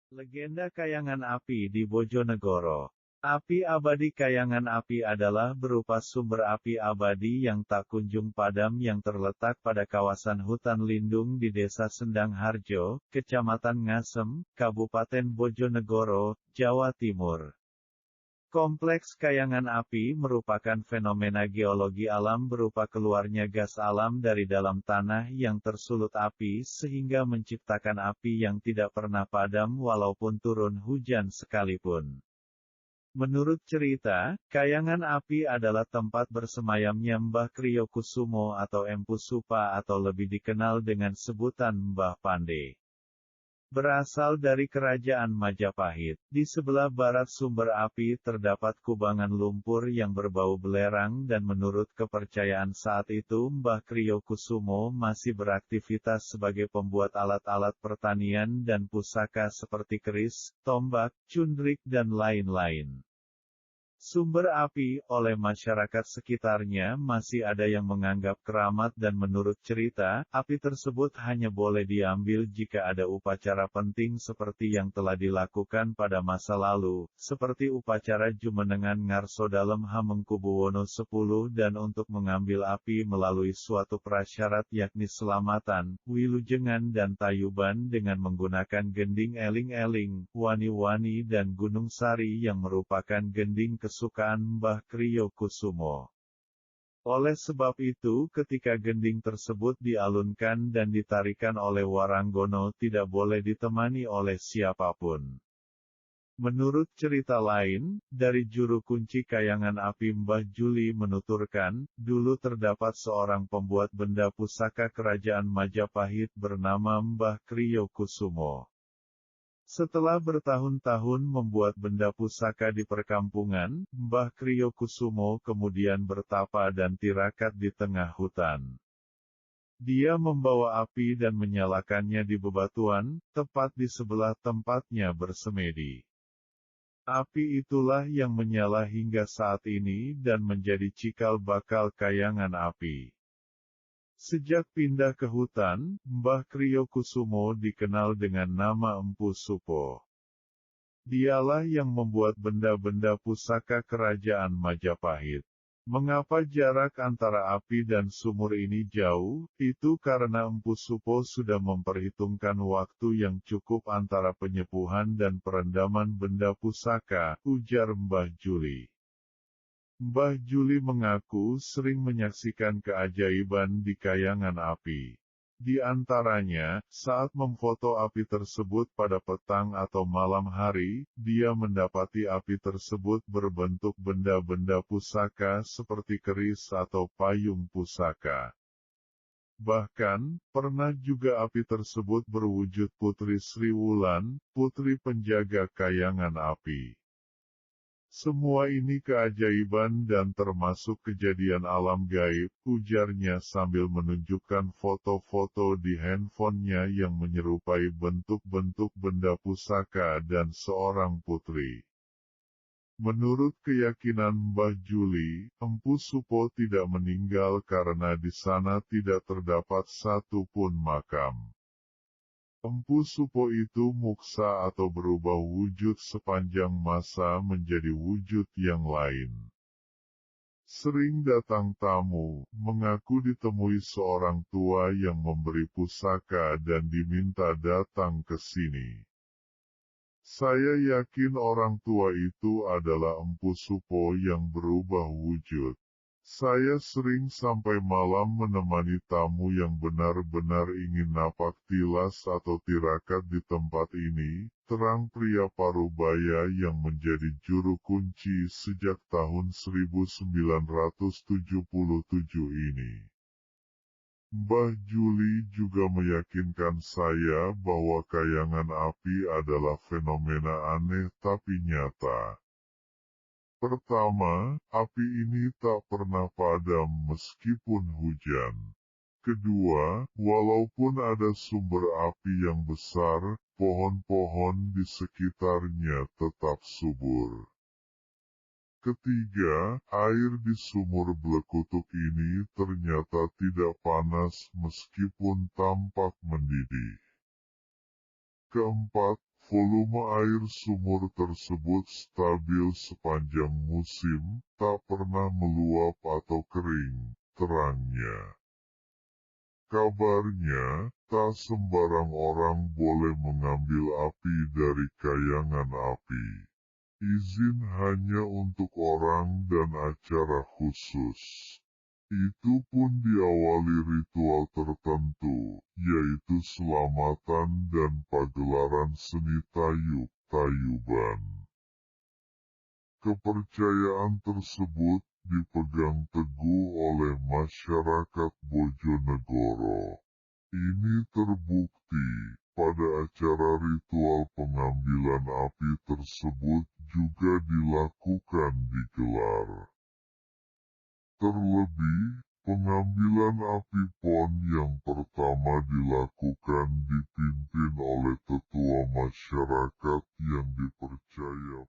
Legenda Kayangan Api di Bojonegoro. Api abadi Kayangan Api adalah berupa sumber api abadi yang tak kunjung padam yang terletak pada kawasan hutan lindung di Desa Sendang Harjo, Kecamatan Ngasem, Kabupaten Bojonegoro, Jawa Timur. Kompleks Kayangan Api merupakan fenomena geologi alam berupa keluarnya gas alam dari dalam tanah yang tersulut api sehingga menciptakan api yang tidak pernah padam walaupun turun hujan sekalipun. Menurut cerita, Kayangan Api adalah tempat bersemayamnya Mbah Kriyokusumo atau Empu Supa atau lebih dikenal dengan sebutan Mbah Pande. Berasal dari Kerajaan Majapahit. Di sebelah barat sumber api terdapat kubangan lumpur yang berbau belerang dan menurut kepercayaan saat itu Mbah Kriyokusumo masih beraktivitas sebagai pembuat alat-alat pertanian dan pusaka seperti keris, tombak, cundrik dan lain-lain. Sumber api, oleh masyarakat sekitarnya masih ada yang menganggap keramat dan menurut cerita, api tersebut hanya boleh diambil jika ada upacara penting seperti yang telah dilakukan pada masa lalu, seperti upacara Jumenengan Ngarso Dalem Hamengkubuwono X dan untuk mengambil api melalui suatu prasyarat yakni selamatan, wilujengan dan tayuban dengan menggunakan gending eling-eling, wani-wani dan gunung sari yang merupakan gending kesukaan Mbah Kriyokusumo. Oleh sebab itu ketika gending tersebut dialunkan dan ditarikan oleh Waranggono tidak boleh ditemani oleh siapapun. Menurut cerita lain, dari juru kunci Kayangan Api Mbah Juli menuturkan, dulu terdapat seorang pembuat benda pusaka kerajaan Majapahit bernama Mbah Kriyokusumo. Setelah bertahun-tahun membuat benda pusaka di perkampungan, Mbah Kriyokusumo kemudian bertapa dan tirakat di tengah hutan. Dia membawa api dan menyalakannya di bebatuan, tepat di sebelah tempatnya bersemedi. Api itulah yang menyala hingga saat ini dan menjadi cikal bakal Kayangan Api. Sejak pindah ke hutan, Mbah Kriyokusumo dikenal dengan nama Empu Supo. Dialah yang membuat benda-benda pusaka kerajaan Majapahit. Mengapa jarak antara api dan sumur ini jauh? Itu karena Empu Supo sudah memperhitungkan waktu yang cukup antara penyepuhan dan perendaman benda pusaka, ujar Mbah Juli. Mbah Juli mengaku sering menyaksikan keajaiban di Kayangan Api. Di antaranya, saat memfoto api tersebut pada petang atau malam hari, dia mendapati api tersebut berbentuk benda-benda pusaka seperti keris atau payung pusaka. Bahkan, pernah juga api tersebut berwujud Putri Sri Wulan, putri penjaga Kayangan Api. Semua ini keajaiban dan termasuk kejadian alam gaib, ujarnya sambil menunjukkan foto-foto di handphonenya yang menyerupai bentuk-bentuk benda pusaka dan seorang putri. Menurut keyakinan Mbah Juli, Empu Supo tidak meninggal karena di sana tidak terdapat satu pun makam. Empu Supo itu muksa atau berubah wujud sepanjang masa menjadi wujud yang lain. Sering datang tamu, mengaku ditemui seorang tua yang memberi pusaka dan diminta datang ke sini. Saya yakin orang tua itu adalah Empu Supo yang berubah wujud. Saya sering sampai malam menemani tamu yang benar-benar ingin napak tilas atau tirakat di tempat ini, terang pria Parubaya yang menjadi juru kunci sejak tahun 1977 ini. Mbah Juli juga meyakinkan saya bahwa Kayangan Api adalah fenomena aneh tapi nyata. Pertama, api ini tak pernah padam meskipun hujan. Kedua, walaupun ada sumber api yang besar, pohon-pohon di sekitarnya tetap subur. Ketiga, air di sumur Blekutuk ini ternyata tidak panas meskipun tampak mendidih. Keempat, Volume air sumur tersebut stabil sepanjang musim, tak pernah meluap atau kering, terangnya. Kabarnya, tak sembarang orang boleh mengambil api dari kayangan api. Izin hanya untuk orang dan acara khusus. Itu pun diawali ritual tertentu, yaitu selamatan dan pagelaran seni tayub-tayuban. Kepercayaan tersebut dipegang teguh oleh masyarakat Bojonegoro. Ini terbukti pada acara ritual pengambilan api tersebut juga dilakukan di Gelar. Terlebih, pengambilan api PON yang pertama dilakukan dipimpin oleh tetua masyarakat yang dipercaya